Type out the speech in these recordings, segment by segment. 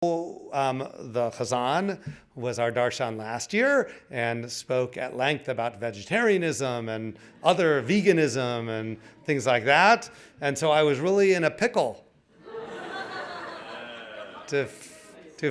The Chazan was our darshan last year and spoke at length about vegetarianism and other veganism and things like that. And so I was really in a pickle to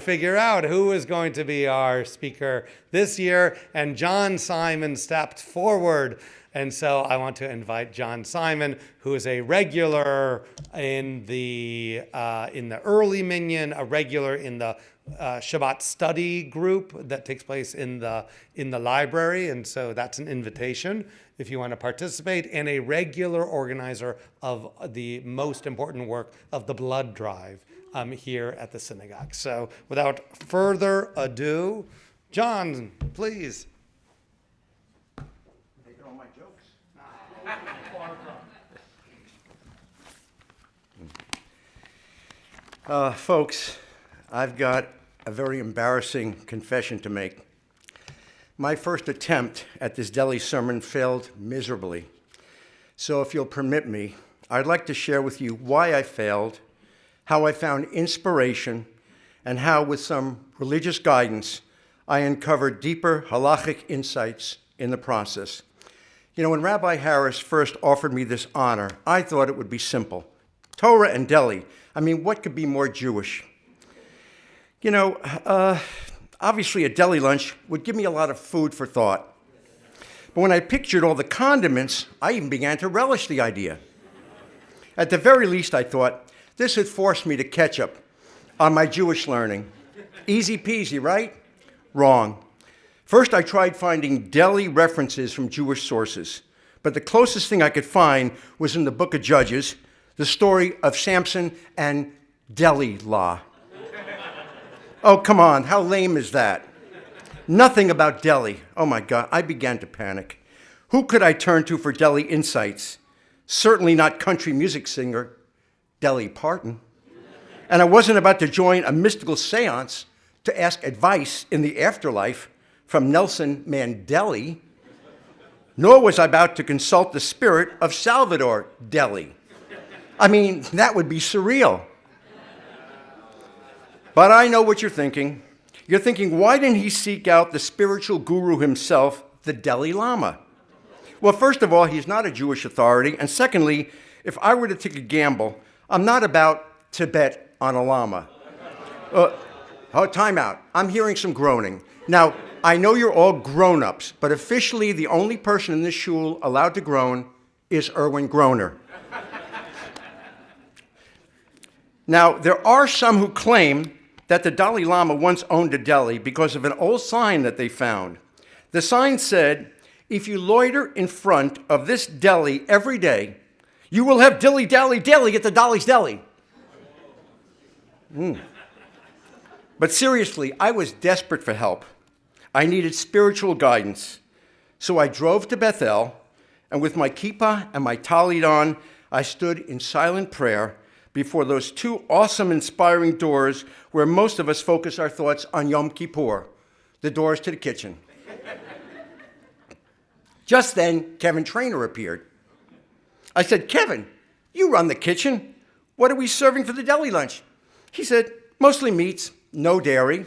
figure out who was going to be our speaker this year. And Jon Simon stepped forward. And so I want to invite Jon Simon, who is a regular in the early minyan, a regular in the Shabbat study group that takes place in the library. And so that's an invitation if you want to participate, and a regular organizer of the most important work of the blood drive here at the synagogue. So without further ado, Jon, please. Folks, I've got a very embarrassing confession to make. My first attempt at this Deli sermon failed miserably. So if you'll permit me, I'd like to share with you why I failed, how I found inspiration, and how, with some religious guidance, I uncovered deeper halachic insights in the process. You know, when Rabbi Harris first offered me this honor, I thought it would be simple. Torah and Deli. I mean, what could be more Jewish? You know, obviously a deli lunch would give me a lot of food for thought. But when I pictured all the condiments, I even began to relish the idea. At the very least, I thought, this would force me to catch up on my Jewish learning. Easy peasy, right? Wrong. First, I tried finding deli references from Jewish sources, but the closest thing I could find was in the book of Judges, the story of Samson and Delilah. Oh, come on, how lame is that? Nothing about Deli. Oh my God, I began to panic. Who could I turn to for Deli insights? Certainly not country music singer Dolly Parton. And I wasn't about to join a mystical seance to ask advice in the afterlife from Nelson Mandela, nor was I about to consult the spirit of Salvador Deli. I mean, that would be surreal. But I know what you're thinking. You're thinking, why didn't he seek out the spiritual guru himself, the Dalai Lama? Well, first of all, he's not a Jewish authority. And secondly, if I were to take a gamble, I'm not about to bet on a llama. Time out. I'm hearing some groaning. Now, I know you're all grown-ups, but officially the only person in this shul allowed to groan is Erwin Groner. Now, there are some who claim that the Dalai Lama once owned a deli because of an old sign that they found. The sign said, if you loiter in front of this deli every day, you will have dilly dally deli at the Dolly's Deli. But seriously, I was desperate for help. I needed spiritual guidance. So I drove to Bethel, and with my kippah and my talit on, I stood in silent prayer before those two awesome, inspiring doors where most of us focus our thoughts on Yom Kippur, the doors to the kitchen. Just then, Kevin Trainer appeared. I said, Kevin, you run the kitchen. What are we serving for the deli lunch? He said, mostly meats, no dairy.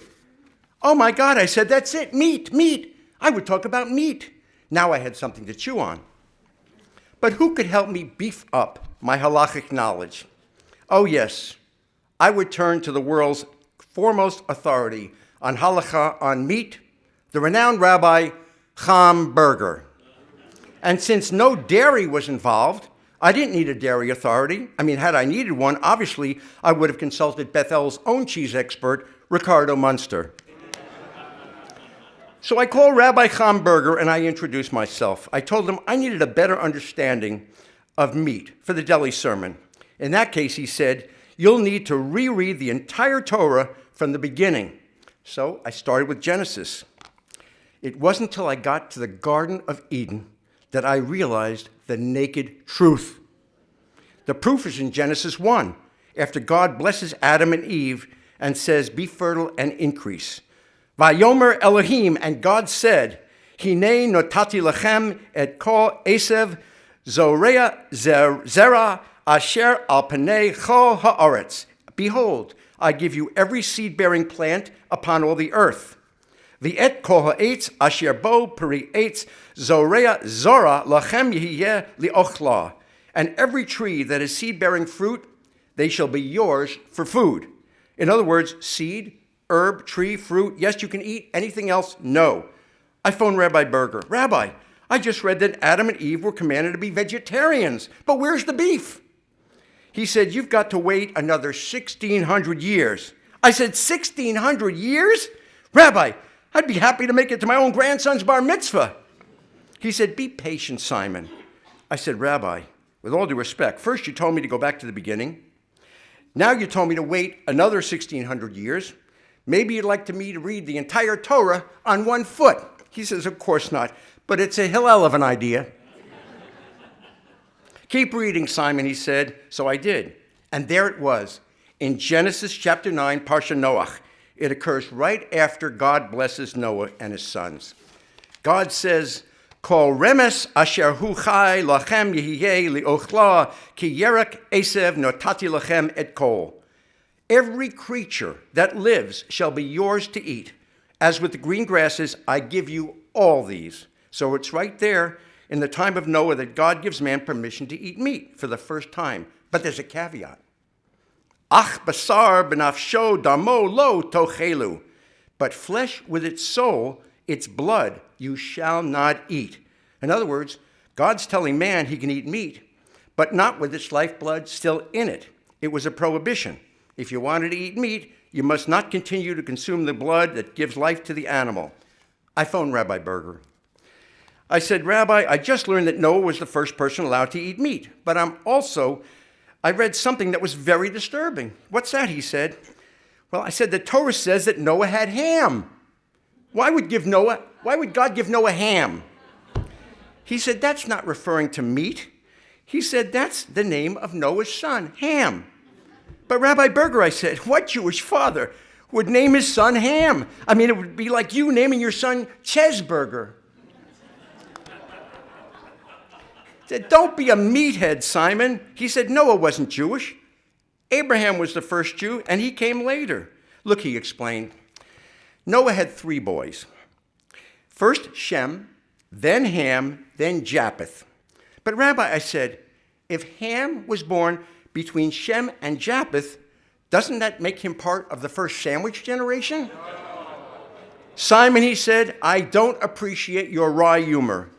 Oh my God, I said, that's it, meat. I would talk about meat. Now I had something to chew on. But who could help me beef up my halachic knowledge? Oh yes, I would turn to the world's foremost authority on halakha on meat, the renowned Rabbi Chaim Berger. And since no dairy was involved, I didn't need a dairy authority. I mean, had I needed one, obviously, I would have consulted Bethel's own cheese expert, Ricardo Munster. So I called Rabbi Chaim Berger and I introduced myself. I told him I needed a better understanding of meat for the deli sermon. In that case, he said, you'll need to reread the entire Torah from the beginning. So I started with Genesis. It wasn't until I got to the Garden of Eden that I realized the naked truth. The proof is in Genesis 1, after God blesses Adam and Eve and says, be fertile and increase. Vayomer Elohim, and God said, Hinei notati lachem et kol esev zorea zera asher al panei chol haaretz. Behold, I give you every seed-bearing plant upon all the earth. V'et kol ha'etz asher bo peri etz zorea zora lachem yehiyeh liochla. And every tree that is seed-bearing fruit, they shall be yours for food. In other words, seed, herb, tree, fruit, yes, you can eat. Anything else? No. I phoned Rabbi Berger. Rabbi, I just read that Adam and Eve were commanded to be vegetarians, but where's the beef? He said, you've got to wait another 1,600 years. I said, 1,600 years? Rabbi, I'd be happy to make it to my own grandson's bar mitzvah. He said, be patient, Simon. I said, Rabbi, with all due respect, first you told me to go back to the beginning. Now you told me to wait another 1,600 years. Maybe you'd like me to read the entire Torah on one foot. He says, of course not, but it's a hillel of an idea. Keep reading, Simon, he said. So I did. And there it was. In Genesis chapter 9, Parsha Noach. It occurs right after God blesses Noah and his sons. God says, Kol remes asher hu chai lachem yehiyeh liochla ki yerek esev notati lachem et kol. Every creature that lives shall be yours to eat. As with the green grasses, I give you all these. So it's right there in the time of Noah that God gives man permission to eat meat for the first time. But there's a caveat. Ach basar benafsho damo lo tochelu. But flesh with its soul, its blood, you shall not eat. In other words, God's telling man he can eat meat, but not with its lifeblood still in it. It was a prohibition. If you wanted to eat meat, you must not continue to consume the blood that gives life to the animal. I phoned Rabbi Berger. I said, Rabbi, I just learned that Noah was the first person allowed to eat meat, but I read something that was very disturbing. What's that? He said. Well, I said, the Torah says that Noah had ham. Why would God give Noah ham? He said, that's not referring to meat. He said, that's the name of Noah's son, Ham. But Rabbi Berger, I said, what Jewish father would name his son Ham? I mean, it would be like you naming your son Chesburger. He said, don't be a meathead, Simon. He said, Noah wasn't Jewish. Abraham was the first Jew, and he came later. Look, he explained. Noah had 3 boys. First Shem, then Ham, then Japheth. But Rabbi, I said, if Ham was born between Shem and Japheth, doesn't that make him part of the first sandwich generation? Simon, he said, I don't appreciate your wry humor.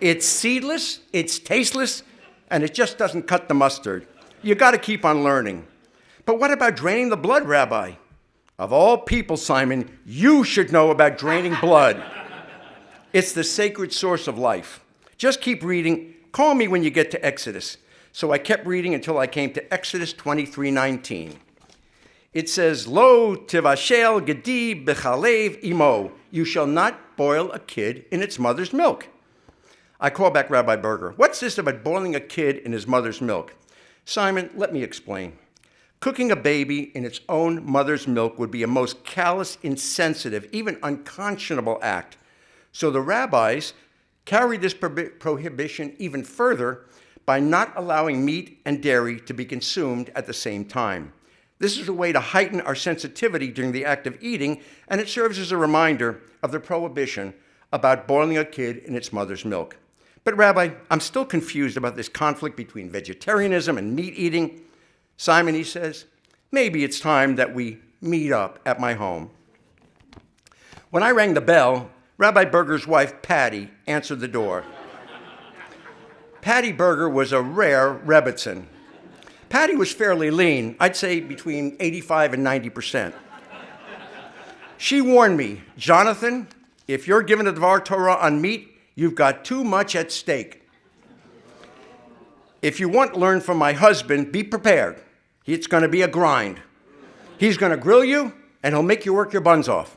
It's seedless, it's tasteless, and it just doesn't cut the mustard. You got to keep on learning. But what about draining the blood, Rabbi? Of all people, Simon, you should know about draining blood. It's the sacred source of life. Just keep reading. Call me when you get to Exodus. So I kept reading until I came to Exodus 23:19. It says, Lo tivashel gedi bechalev imo. You shall not boil a kid in its mother's milk. I call back Rabbi Berger. What's this about boiling a kid in his mother's milk? Simon, let me explain. Cooking a baby in its own mother's milk would be a most callous, insensitive, even unconscionable act. So the rabbis carried this prohibition even further by not allowing meat and dairy to be consumed at the same time. This is a way to heighten our sensitivity during the act of eating, and it serves as a reminder of the prohibition about boiling a kid in its mother's milk. But Rabbi, I'm still confused about this conflict between vegetarianism and meat eating. Simon, he says, maybe it's time that we meet up at my home. When I rang the bell, Rabbi Berger's wife, Patty, answered the door. Patty Berger was a rare Rebbitzin. Patty was fairly lean, I'd say between 85 and 90%. She warned me, Jonathan, if you're given a Dvar Torah on meat, you've got too much at stake. If you want to learn from my husband, be prepared. It's going to be a grind. He's going to grill you, and he'll make you work your buns off.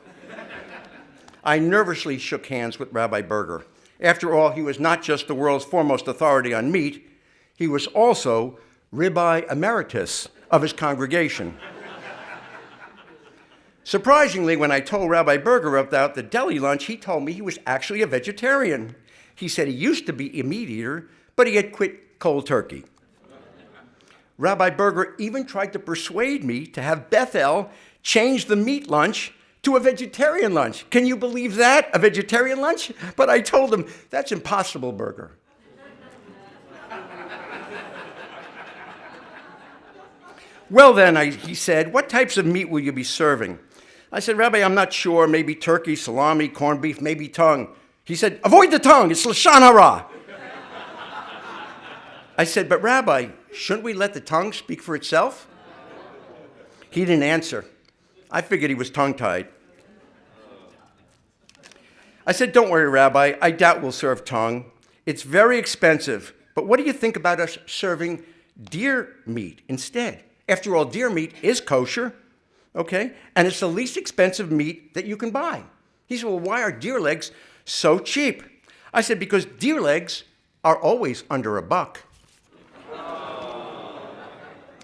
I nervously shook hands with Rabbi Berger. After all, he was not just the world's foremost authority on meat, he was also Rabbi Emeritus of his congregation. Surprisingly, when I told Rabbi Berger about the deli lunch, he told me he was actually a vegetarian. He said he used to be a meat eater, but he had quit cold turkey. Rabbi Berger even tried to persuade me to have Bethel change the meat lunch to a vegetarian lunch. Can you believe that? A vegetarian lunch? But I told him, that's impossible, Berger. Well then, he said, what types of meat will you be serving? I said, Rabbi, I'm not sure. Maybe turkey, salami, corned beef, maybe tongue. He said, avoid the tongue. It's Lashon Hara. I said, but Rabbi, shouldn't we let the tongue speak for itself? He didn't answer. I figured he was tongue-tied. I said, don't worry, Rabbi. I doubt we'll serve tongue. It's very expensive. But what do you think about us serving deer meat instead? After all, deer meat is kosher, okay? And it's the least expensive meat that you can buy. He said, well, why are deer legs so cheap? I said, because deer legs are always under $1.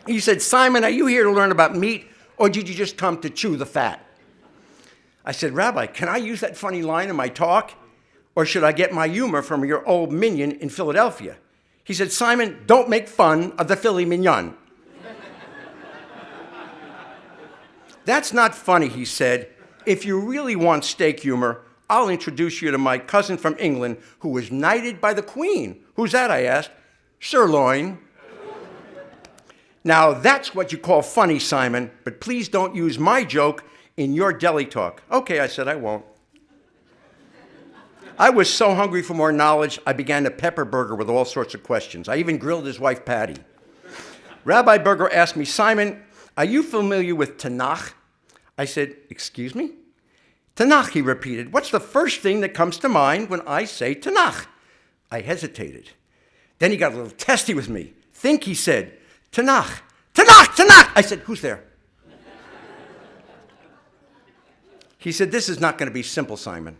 He said, Simon, are you here to learn about meat, or did you just come to chew the fat? I said, Rabbi, can I use that funny line in my talk, or should I get my humor from your old minion in Philadelphia? He said, Simon, don't make fun of the Philly mignon. That's not funny, he said. If you really want steak humor, I'll introduce you to my cousin from England who was knighted by the Queen. Who's that, I asked. Sirloin. Now, that's what you call funny, Simon, but please don't use my joke in your deli talk. Okay, I said, I won't. I was so hungry for more knowledge, I began to pepper Berger with all sorts of questions. I even grilled his wife, Patty. Rabbi Berger asked me, Simon, are you familiar with Tanakh? I said, excuse me? Tanakh, he repeated. What's the first thing that comes to mind when I say Tanakh? I hesitated. Then he got a little testy with me. Think, he said. Tanakh, Tanakh, Tanakh. I said, who's there? He said, this is not going to be simple, Simon.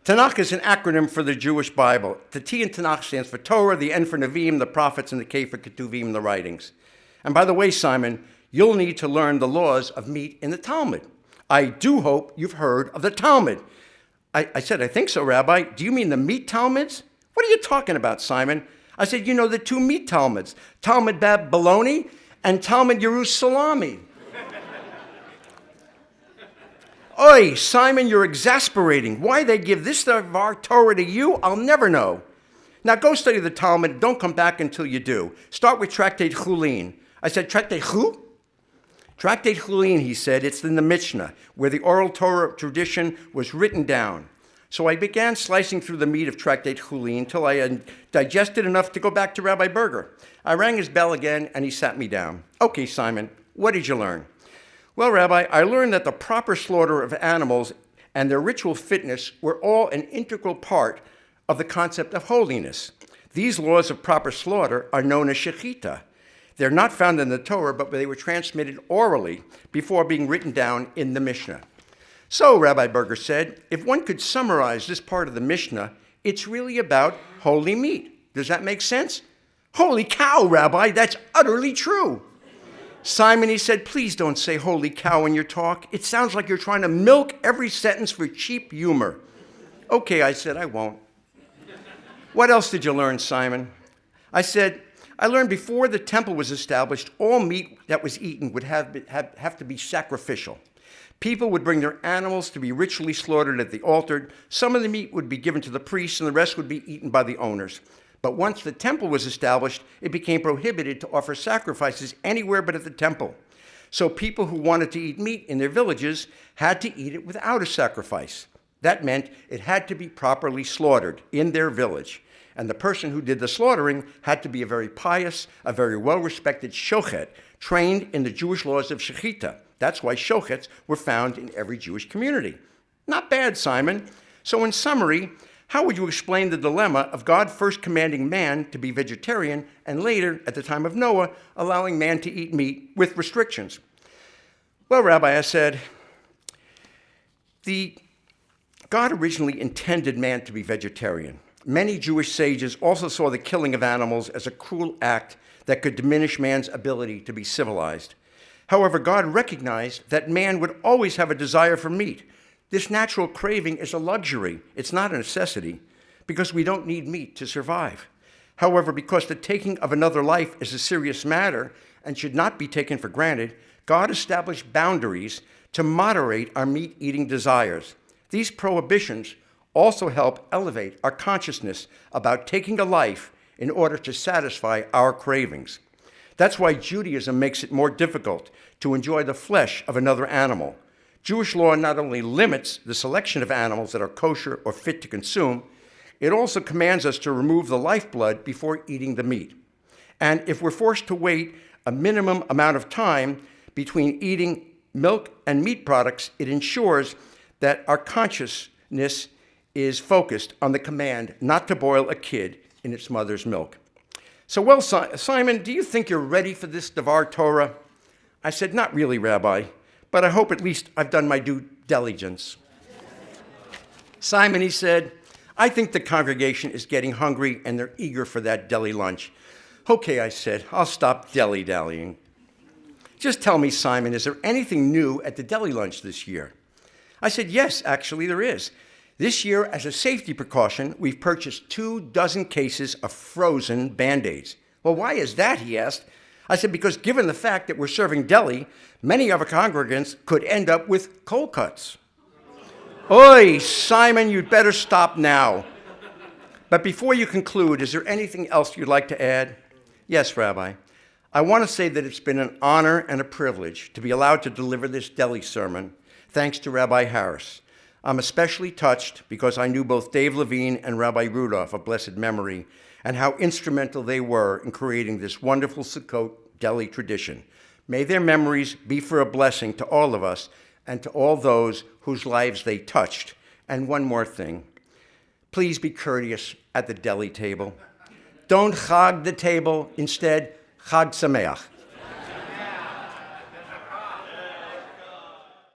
Tanakh is an acronym for the Jewish Bible. The T in Tanakh stands for Torah, the N for Nevi'im, the prophets, and the K for Ketuvim, the writings. And by the way, Simon, you'll need to learn the laws of meat in the Talmud. I do hope you've heard of the Talmud. I said, I think so, Rabbi. Do you mean the meat Talmuds? What are you talking about, Simon? I said, you know the two meat Talmuds, Talmud Bab Bologna and Talmud Yerushalmi. Oi, Simon, you're exasperating. Why they give this of our Torah to you, I'll never know. Now go study the Talmud. Don't come back until you do. Start with Tractate Chulin. I said, Tractate Chu? Tractate Chulin, he said, it's in the Mishnah, where the oral Torah tradition was written down. So I began slicing through the meat of Tractate Chulin till I had digested enough to go back to Rabbi Berger. I rang his bell again, and he sat me down. Okay, Simon, what did you learn? Well, Rabbi, I learned that the proper slaughter of animals and their ritual fitness were all an integral part of the concept of holiness. These laws of proper slaughter are known as shechita. They're not found in the Torah, but they were transmitted orally before being written down in the Mishnah. So, Rabbi Berger said, if one could summarize this part of the Mishnah, it's really about holy meat. Does that make sense? Holy cow, Rabbi, that's utterly true. Simon, he said, please don't say holy cow in your talk. It sounds like you're trying to milk every sentence for cheap humor. Okay, I said, I won't. What else did you learn, Simon? I said, I learned before the temple was established, all meat that was eaten would have to be sacrificial. People would bring their animals to be ritually slaughtered at the altar. Some of the meat would be given to the priests, and the rest would be eaten by the owners. But once the temple was established, it became prohibited to offer sacrifices anywhere but at the temple. So people who wanted to eat meat in their villages had to eat it without a sacrifice. That meant it had to be properly slaughtered in their village. And the person who did the slaughtering had to be a very pious, a very well-respected shochet, trained in the Jewish laws of shechita. That's why shochets were found in every Jewish community. Not bad, Simon. So in summary, how would you explain the dilemma of God first commanding man to be vegetarian and later, at the time of Noah, allowing man to eat meat with restrictions? Well, Rabbi, I said, God originally intended man to be vegetarian. Many Jewish sages also saw the killing of animals as a cruel act that could diminish man's ability to be civilized. However, God recognized that man would always have a desire for meat. This natural craving is a luxury. It's not a necessity, because we don't need meat to survive. However, because the taking of another life is a serious matter and should not be taken for granted, God established boundaries to moderate our meat-eating desires. These prohibitions also help elevate our consciousness about taking a life in order to satisfy our cravings. That's why Judaism makes it more difficult to enjoy the flesh of another animal. Jewish law not only limits the selection of animals that are kosher or fit to consume, it also commands us to remove the lifeblood before eating the meat. And if we're forced to wait a minimum amount of time between eating milk and meat products, it ensures that our consciousness is focused on the command not to boil a kid in its mother's milk. So, well, Simon, do you think you're ready for this Devar Torah? I said, not really, Rabbi, but I hope at least I've done my due diligence. Simon, he said, I think the congregation is getting hungry and they're eager for that deli lunch. Okay, I said, I'll stop dilly-dallying. Just tell me, Simon, is there anything new at the deli lunch this year? I said, yes, actually there is. This year, as a safety precaution, we've purchased 24 cases of frozen Band-Aids. Well, why is that, he asked. I said, because given the fact that we're serving deli, many of our congregants could end up with cold cuts. Oi, Simon, you'd better stop now. But before you conclude, is there anything else you'd like to add? Yes, Rabbi. I want to say that it's been an honor and a privilege to be allowed to deliver this deli sermon, thanks to Rabbi Harris. I'm especially touched because I knew both Dave Levine and Rabbi Rudolph of blessed memory and how instrumental they were in creating this wonderful Sukkot deli tradition. May their memories be for a blessing to all of us and to all those whose lives they touched. And one more thing, please be courteous at the deli table. Don't chag the table, instead, chag sameach.